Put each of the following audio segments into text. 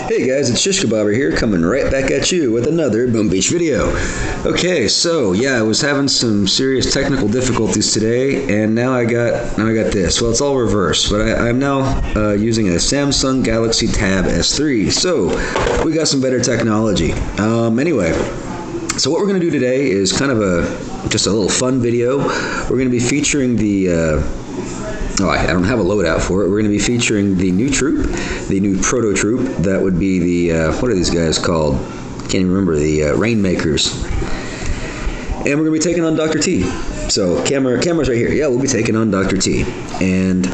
Hey guys, it's Shish Kebabber here, coming right back at you with another Boom Beach video. Okay, so yeah, I was having some serious technical difficulties today, and now I got this. Well, it's all reversed, but I'm now using a Samsung Galaxy Tab S3. So we got some better technology. Anyway, so what we're going to do today is kind of just a little fun video. We're going to be featuring the I don't have a loadout for it. We're going to be featuring the new troop, the new proto troop. That would be the, what are these guys called? Can't even remember, the rainmakers. And we're going to be taking on Dr. T. So camera's right here. Yeah, we'll be taking on Dr. T. And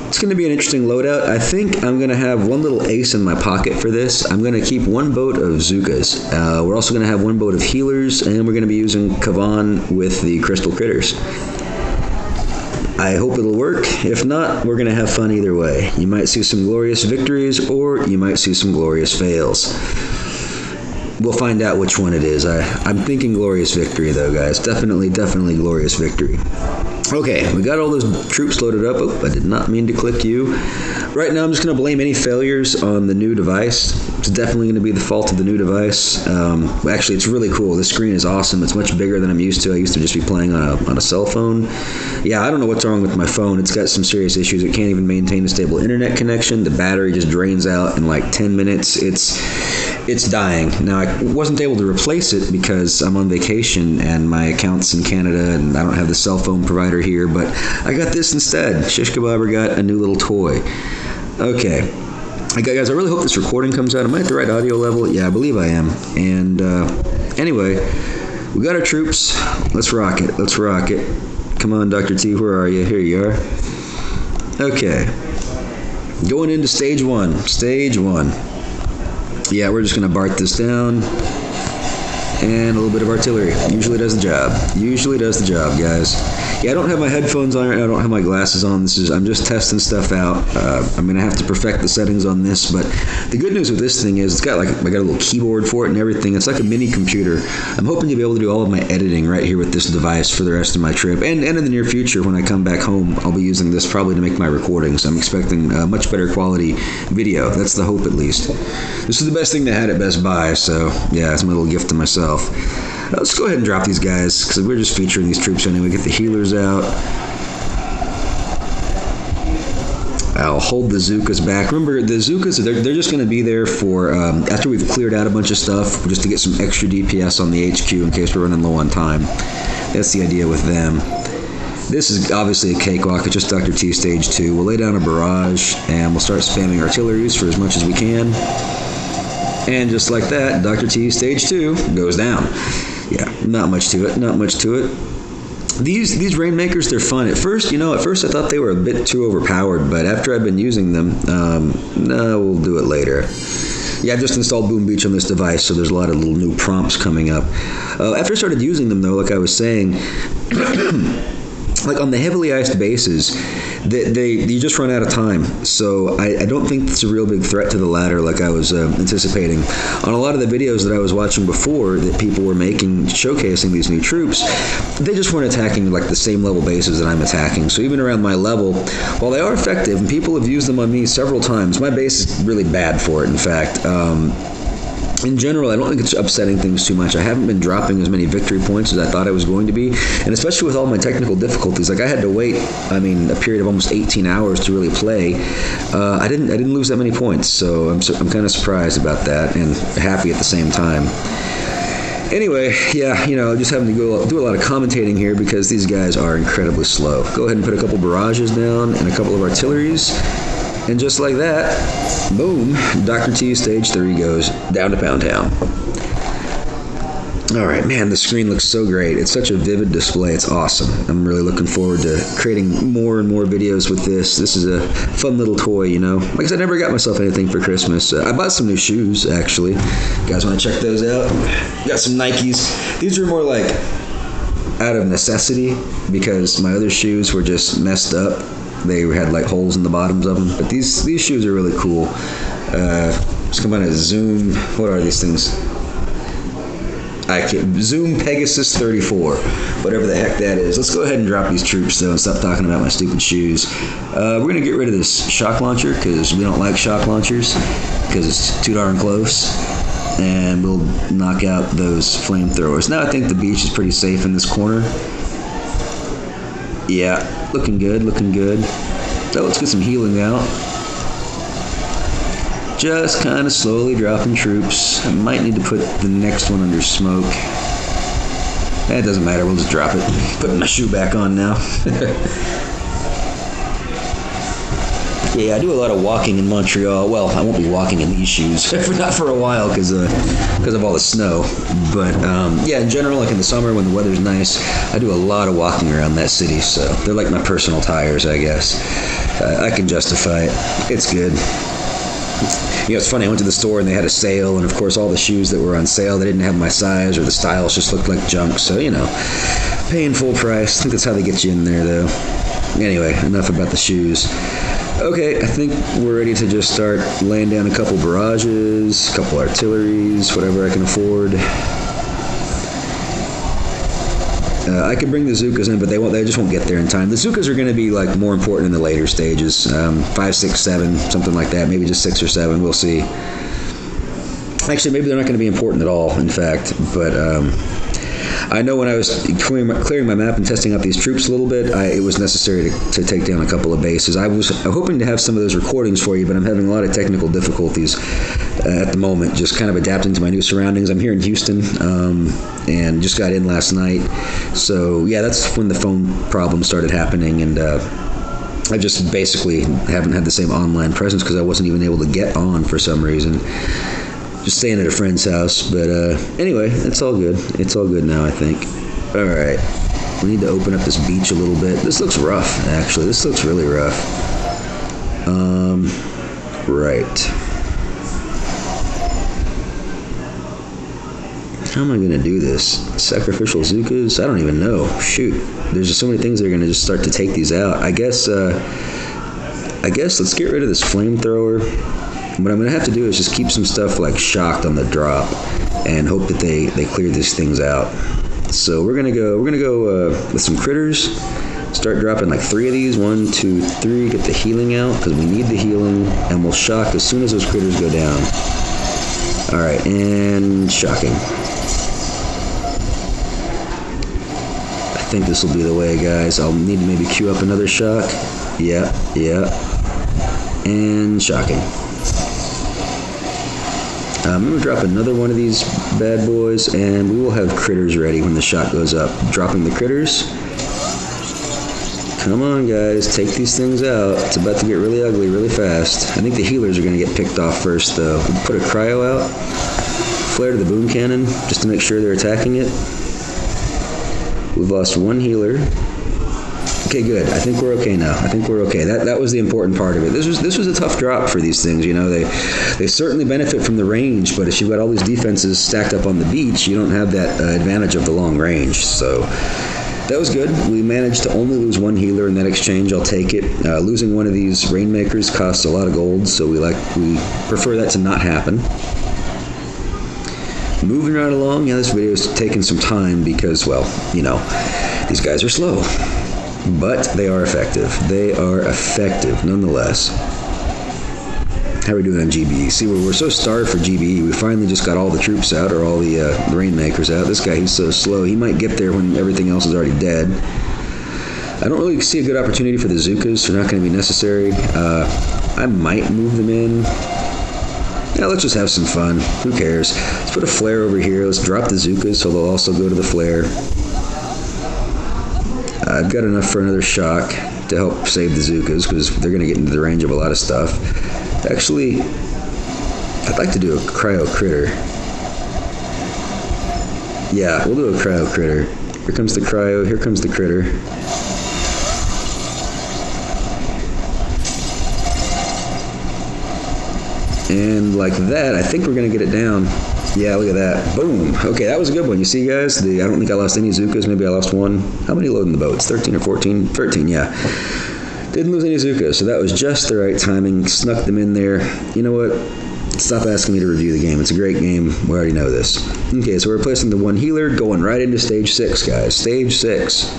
it's going to be an interesting loadout. I think I'm going to have one little ace in my pocket for this. I'm going to keep one boat of Zookas. We're also going to have one boat of healers, and we're going to be using Kavan with the crystal critters. I hope it'll work. If not, we're going to have fun either way. You might see some glorious victories, or you might see some glorious fails. We'll find out which one it is. I'm thinking glorious victory, though, guys. Definitely glorious victory. Okay, we got all those troops loaded up. Oh, I did not mean to click you. Right now, I'm just going to blame any failures on the new device. It's definitely going to be the fault of the new device. Actually, it's really cool. This screen is awesome. It's much bigger than I'm used to. I used to just be playing on a cell phone. Yeah, I don't know what's wrong with my phone. It's got some serious issues. It can't even maintain a stable internet connection. The battery just drains out in like 10 minutes. It's dying. Now, I wasn't able to replace it because I'm on vacation and my account's in Canada and I don't have the cell phone provider here, but I got this instead. Shish Kebabber got a new little toy. Okay. Guys, I really hope this recording comes out. Am I at the right audio level? Yeah, I believe I am. And anyway, we got our troops. Let's rock it. Let's rock it. Come on, Dr. T, where are you? Here you are. Okay. Going into stage one. Stage one. Yeah, we're just going to BART this down. And a little bit of artillery. Usually does the job. Usually does the job, guys. Yeah, I don't have my headphones on. I don't have my glasses on. I'm just testing stuff out. I'm going to have to perfect the settings on this. But the good news with this thing is I got a little keyboard for it and everything. It's like a mini computer. I'm hoping to be able to do all of my editing right here with this device for the rest of my trip. And in the near future, when I come back home, I'll be using this probably to make my recordings. I'm expecting a much better quality video. That's the hope, at least. This is the best thing they had at Best Buy. So, yeah, it's my little gift to myself. Let's go ahead and drop these guys, because we're just featuring these troops anyway. Get the healers out. I'll hold the Zookas back. Remember, the Zookas, they're just going to be there for, after we've cleared out a bunch of stuff, just to get some extra DPS on the HQ in case we're running low on time. That's the idea with them. This is obviously a cakewalk. It's just Dr. T Stage 2. We'll lay down a barrage, and we'll start spamming artilleries for as much as we can. And just like that, Dr. T Stage 2 goes down. Yeah, not much to it, not much to it. These rainmakers, they're fun. At first I thought they were a bit too overpowered, but after I've been using them, no, we'll do it later. Yeah, I've just installed Boom Beach on this device, so there's a lot of little new prompts coming up. After I started using them, though, like I was saying, like on the heavily iced bases, you just run out of time. So I don't think it's a real big threat to the ladder like I was anticipating. On a lot of the videos that I was watching before that people were making showcasing these new troops, they just weren't attacking like the same level bases that I'm attacking. So even around my level, while they are effective, and people have used them on me several times, my base is really bad for it, in fact. In general, I don't think it's upsetting things too much. I haven't been dropping as many victory points as I thought I was going to be, and especially with all my technical difficulties. Like I had to wait, a period of almost 18 hours to really play. I didn't lose that many points, so I'm kind of surprised about that and happy at the same time. Anyway, yeah, just having to do a lot of commentating here because these guys are incredibly slow. Go ahead and put a couple barrages down and a couple of artilleries. And just like that, boom, Dr. T Stage 3 goes down to Pound Town. All right, man, the screen looks so great. It's such a vivid display. It's awesome. I'm really looking forward to creating more and more videos with this. This is a fun little toy, Like I said, I never got myself anything for Christmas. I bought some new shoes, actually. You guys want to check those out? Got some Nikes. These are more like out of necessity because my other shoes were just messed up. They had like holes in the bottoms of them, but these shoes are really cool. Just come on a zoom. What are these things? I can Zoom Pegasus 34, whatever the heck that is. Let's go ahead and drop these troops though and stop talking about my stupid shoes. We're gonna get rid of this shock launcher because we don't like shock launchers because it's too darn close, and we'll knock out those flamethrowers. Now I think the beach is pretty safe in this corner. Yeah, looking good, looking good. So let's get some healing out. Just kind of slowly dropping troops. I might need to put the next one under smoke. It doesn't matter, we'll just drop it. Putting my shoe back on now. Yeah, I do a lot of walking in Montreal. Well, I won't be walking in these shoes, not for a while because of all the snow. But yeah, in general, like in the summer when the weather's nice, I do a lot of walking around that city. So they're like my personal tires, I guess. I can justify it. It's good. You know, it's funny, I went to the store and they had a sale, and of course all the shoes that were on sale, they didn't have my size, or the styles just looked like junk, so, you know, paying full price. I think that's how they get you in there, though. Anyway, enough about the shoes. Okay, I think we're ready to just start laying down a couple barrages, a couple artilleries, whatever I can afford. I could bring the Zookas in, but they just won't get there in time. The Zookas are going to be like more important in the later stages, 5, 6, 7, something like that. Maybe just 6 or 7. We'll see. Actually, maybe they're not going to be important at all, in fact. But I know when I was clearing my map and testing out these troops a little bit, it was necessary to take down a couple of bases. I was hoping to have some of those recordings for you, but I'm having a lot of technical difficulties at the moment, just kind of adapting to my new surroundings. I'm here in Houston, and just got in last night. So yeah, that's when the phone problem started happening, and I just basically haven't had the same online presence because I wasn't even able to get on for some reason. Just staying at a friend's house, but anyway, it's all good. It's all good now, I think. All right, we need to open up this beach a little bit. This looks rough, actually. This looks really rough. Right. How am I going to do this? Sacrificial Zookas? I don't even know. Shoot. There's just so many things that are going to just start to take these out. I guess let's get rid of this flamethrower. What I'm going to have to do is just keep some stuff like shocked on the drop and hope that they clear these things out. So we're going to go with some critters. Start dropping like 3 of these. 1, 2, 3. Get the healing out because we need the healing, and we'll shock as soon as those critters go down. All right, and shocking. I think this will be the way, guys. I'll need to maybe queue up another shock. Yeah. And shocking. I'm going to drop another one of these bad boys, and we will have critters ready when the shot goes up. Dropping the critters. Come on, guys. Take these things out. It's about to get really ugly really fast. I think the healers are going to get picked off first, though. We'll put a cryo out. Flare to the boom cannon, just to make sure they're attacking it. We've lost 1 healer. Okay, good. I think we're okay now. I think we're okay. That was the important part of it. This was a tough drop for these things. You know, they certainly benefit from the range, but if you've got all these defenses stacked up on the beach, you don't have that advantage of the long range. So that was good. We managed to only lose 1 healer in that exchange. I'll take it. Losing one of these rainmakers costs a lot of gold, so we prefer that to not happen. Moving right along. Yeah, this video is taking some time because, well, you know, these guys are slow. But they are effective. They are effective, nonetheless. How are we doing on GBE? See, we're so starved for GBE. We finally just got all the troops out, or all the rainmakers out. This guy, he's so slow. He might get there when everything else is already dead. I don't really see a good opportunity for the Zookas. They're not going to be necessary. I might move them in. Yeah, let's just have some fun. Who cares? Let's put a flare over here. Let's drop the Zookas so they'll also go to the flare. I've got enough for another shock to help save the Zookas because they're going to get into the range of a lot of stuff. Actually, I'd like to do a cryo critter. Yeah, we'll do a cryo critter. Here comes the cryo, here comes the critter. And like that, I think we're going to get it down. Yeah, look at that. Boom. Okay, that was a good one. You see, guys? I don't think I lost any Zookas. Maybe I lost 1. How many load in the boats? 13 or 14? 13, yeah. Didn't lose any Zookas, so that was just the right timing. Snuck them in there. You know what? Stop asking me to review the game. It's a great game. We already know this. Okay, so we're replacing the one healer, going right into stage 6, guys. Stage 6.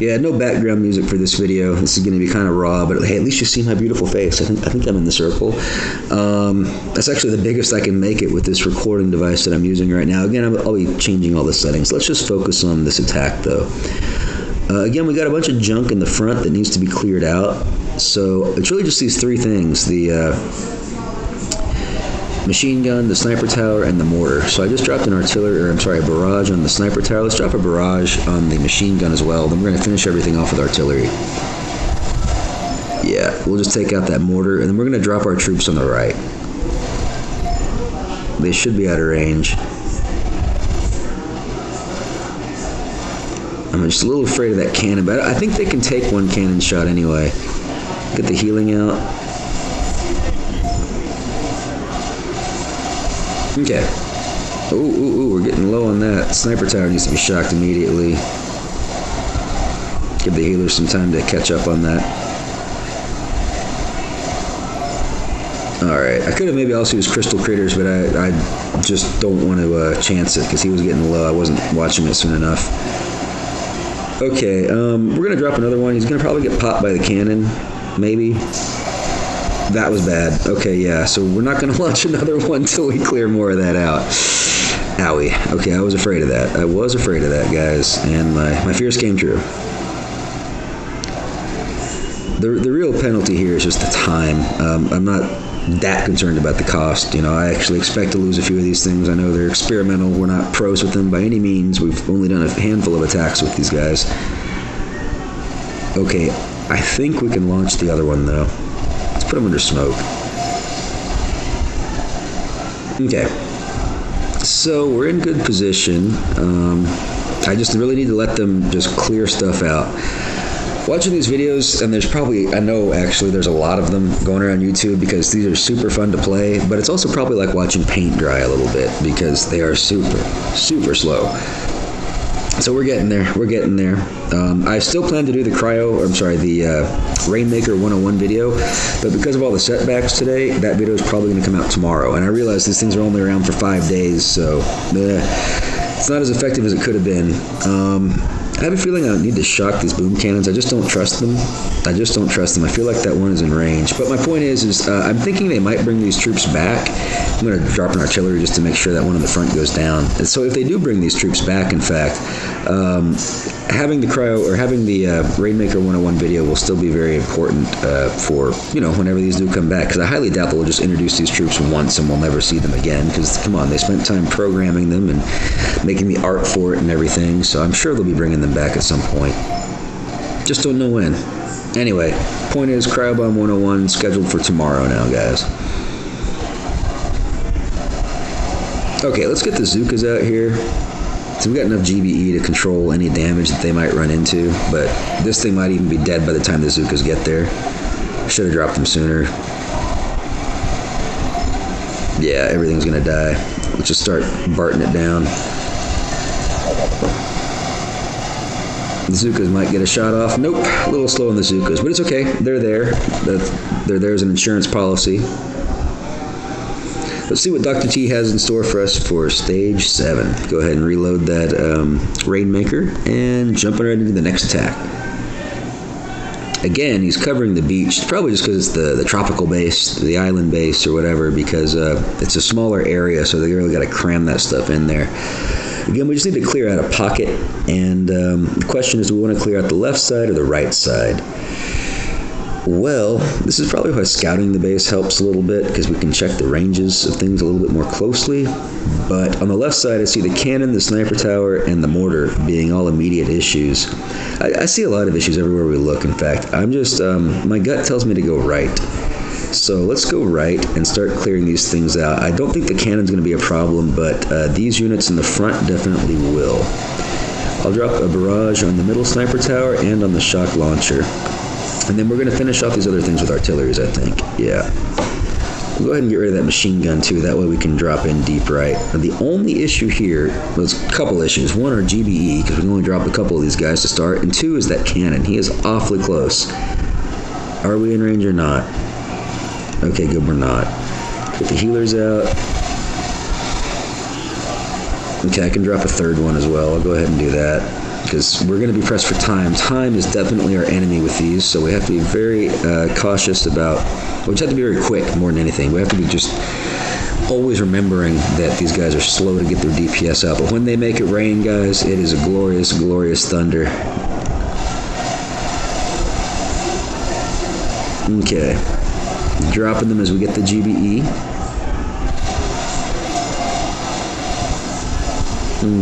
Yeah, no background music for this video. This is going to be kind of raw, but hey, at least you see my beautiful face. I think I'm in the circle. That's actually the biggest I can make it with this recording device that I'm using right now. Again, I'll be changing all the settings. Let's just focus on this attack, though. Again, we got a bunch of junk in the front that needs to be cleared out. So it's really just these 3 things. The machine gun, the sniper tower, and the mortar. So I just dropped a barrage on the sniper tower. Let's drop a barrage on the machine gun as well. Then we're going to finish everything off with artillery. Yeah, we'll just take out that mortar, and then we're going to drop our troops on the right. They should be out of range. I'm just a little afraid of that cannon, but I think they can take one cannon shot anyway. Get the healing out. Okay. Ooh, we're getting low on that. Sniper tower needs to be shocked immediately. Give the healers some time to catch up on that. Alright, I could have maybe also used crystal critters, but I just don't want to chance it because he was getting low. I wasn't watching it soon enough. Okay, we're going to drop another one. He's going to probably get popped by the cannon, maybe. That was bad. Okay, yeah, so we're not going to launch another one until we clear more of that out. Owie. Okay, I was afraid of that. I was afraid of that, guys, and my fears came true. The real penalty here is just the time. I'm not that concerned about the cost. You know, I actually expect to lose a few of these things. I know they're experimental. We're not pros with them by any means. We've only done a handful of attacks with these guys. Okay, I think we can launch the other one, though. Let's put them under smoke. Okay. So we're in good position. I just really need to let them just clear stuff out. Watching these videos, and there's probably, I know actually there's a lot of them going around YouTube because these are super fun to play, but it's also probably like watching paint dry a little bit because they are super, super slow. So we're getting there. We're getting there. I still plan to do the Rainmaker 101 video, but because of all the setbacks today, that video is probably going to come out tomorrow. And I realize these things are only around for 5 days, so it's not as effective as it could have been. I have a feeling I need to shock these boom cannons. I just don't trust them. I feel like that one is in range. But my point is I'm thinking they might bring these troops back. I'm going to drop an artillery just to make sure that one in the front goes down. And so if they do bring these troops back, in fact, having the Rainmaker 101 video will still be very important for, whenever these do come back. Because I highly doubt they'll just introduce these troops once and we'll never see them again. Because, come on, they spent time programming them and making the art for it and everything. So I'm sure they'll be bringing them back at some point. Just don't know when. Anyway, point is, Cryobomb 101 scheduled for tomorrow now, guys. Okay, let's get the Zookas out here. So we've got enough GBE to control any damage that they might run into, but this thing might even be dead by the time the Zookas get there. Should have dropped them sooner. Yeah, everything's gonna die. Let's just start barting it down. The Zookas might get a shot off. Nope, a little slow on the Zookas, but it's okay. They're there. They're there as an insurance policy. Let's see what Dr. T has in store for us for Stage 7. Go ahead and reload that Rainmaker and jumping right into the next attack. Again, he's covering the beach, probably just because it's the tropical base, the island base or whatever, because it's a smaller area, so they really got to cram that stuff in there. Again, we just need to clear out a pocket, and the question is, do we want to clear out the left side or the right side? Well, this is probably why scouting the base helps a little bit, because we can check the ranges of things a little bit more closely. But on the left side, I see the cannon, the sniper tower, and the mortar being all immediate issues. I see a lot of issues everywhere we look, in fact. I'm just, my gut tells me to go right. So let's go right and start clearing these things out. I don't think the cannon's going to be a problem, but these units in the front definitely will. I'll drop a barrage on the middle sniper tower and on the shock launcher. And then we're going to finish off these other things with artilleries, I think. Yeah. We'll go ahead and get rid of that machine gun, too. That way we can drop in deep right. Now, the only issue here was a couple issues. One, our GBE, because we can only drop a couple of these guys to start. And two is that cannon. He is awfully close. Are we in range or not? Okay, good, we're not. Get the healers out. Okay, I can drop a third one as well. I'll go ahead and do that because we're going to be pressed for time. Time is definitely our enemy with these, so we have to be very cautious about. We just have to be very quick more than anything. We have to be just always remembering that these guys are slow to get their DPS out. But when they make it rain, guys, it is a glorious, glorious thunder. Okay, dropping them as we get the GBE.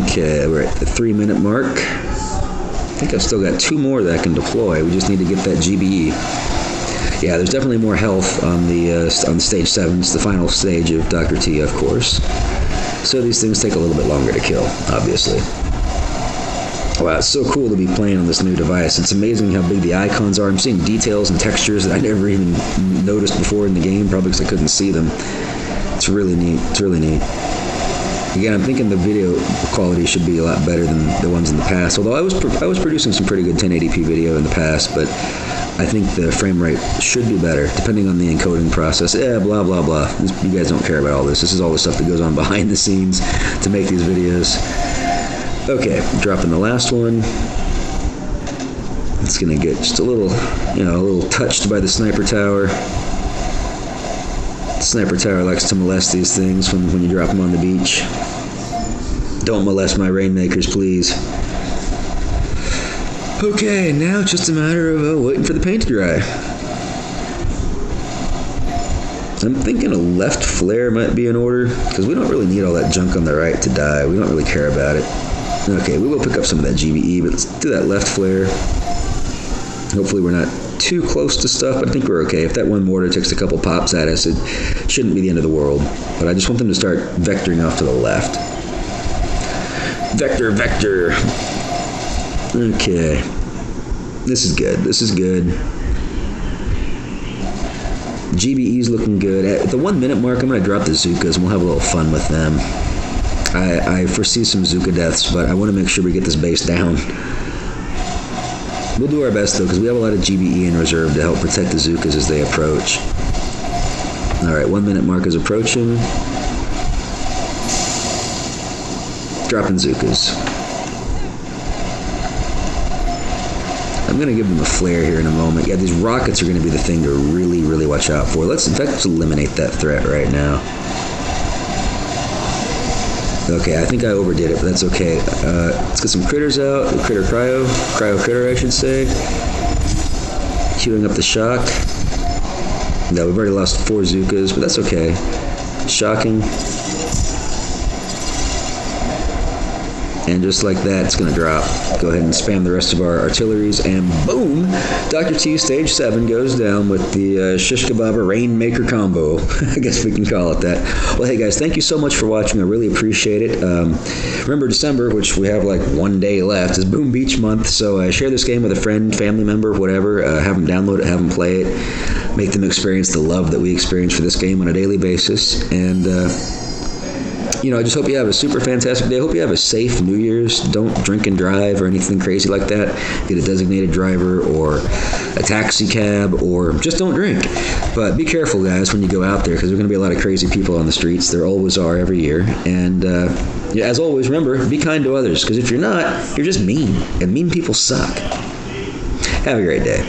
Okay, we're at the 3-minute mark. I think I've still got 2 more that I can deploy. We just need to get that GBE. Yeah, there's definitely more health on the stage 7. It's the final stage of Dr. T, of course. So these things take a little bit longer to kill, obviously. Wow, it's so cool to be playing on this new device. It's amazing how big the icons are. I'm seeing details and textures that I never even noticed before in the game, probably because I couldn't see them. It's really neat. It's really neat. Again, I'm thinking the video quality should be a lot better than the ones in the past. Although I was producing some pretty good 1080p video in the past, but I think the frame rate should be better, depending on the encoding process. Yeah, blah, blah, blah. You guys don't care about all this. This is all the stuff that goes on behind the scenes to make these videos. Okay, dropping the last one. It's gonna get just a little touched by the sniper tower. The sniper tower likes to molest these things when you drop them on the beach. Don't molest my rainmakers, please. Okay, now it's just a matter of waiting for the paint to dry. I'm thinking a left flare might be in order, because we don't really need all that junk on the right to die. We don't really care about it. Okay, we will pick up some of that GBE, but let's do that left flare. Hopefully we're not too close to stuff, but I think we're okay. If that one mortar takes a couple pops at us, it shouldn't be the end of the world. But I just want them to start vectoring off to the left. Vector, vector. Okay. This is good. This is good. GBE's looking good. At the 1 minute mark, I'm going to drop the Zukas and we'll have a little fun with them. I foresee some Zuka deaths, but I want to make sure we get this base down. We'll do our best, though, because we have a lot of GBE in reserve to help protect the Zukas as they approach. Alright, 1 minute mark is approaching. Dropping Zukas. I'm going to give them a flare here in a moment. Yeah, these rockets are going to be the thing to really, really watch out for. In fact, let's eliminate that threat right now. Okay, I think I overdid it, but that's okay. Let's get some critters out. The critter cryo critter, I should say. Queuing up the shock. No, we've already lost 4 Zukas, but that's okay. Shocking. And just like that, it's going to drop. Go ahead and spam the rest of our artilleries, and boom! Dr. T Stage 7 goes down with the Shish Kebaba Rainmaker combo. I guess we can call it that. Well, hey guys, thank you so much for watching. I really appreciate it. Remember, December, which we have like 1 day left, is Boom Beach month, so share this game with a friend, family member, whatever. Have them download it, have them play it. Make them experience the love that we experience for this game on a daily basis. And I just hope you have a super fantastic day. I hope you have a safe New Year's. Don't drink and drive or anything crazy like that. Get a designated driver or a taxi cab, or just don't drink. But be careful, guys, when you go out there, because there are going to be a lot of crazy people on the streets. There always are every year. And as always, remember, be kind to others, because if you're not, you're just mean. And mean people suck. Have a great day.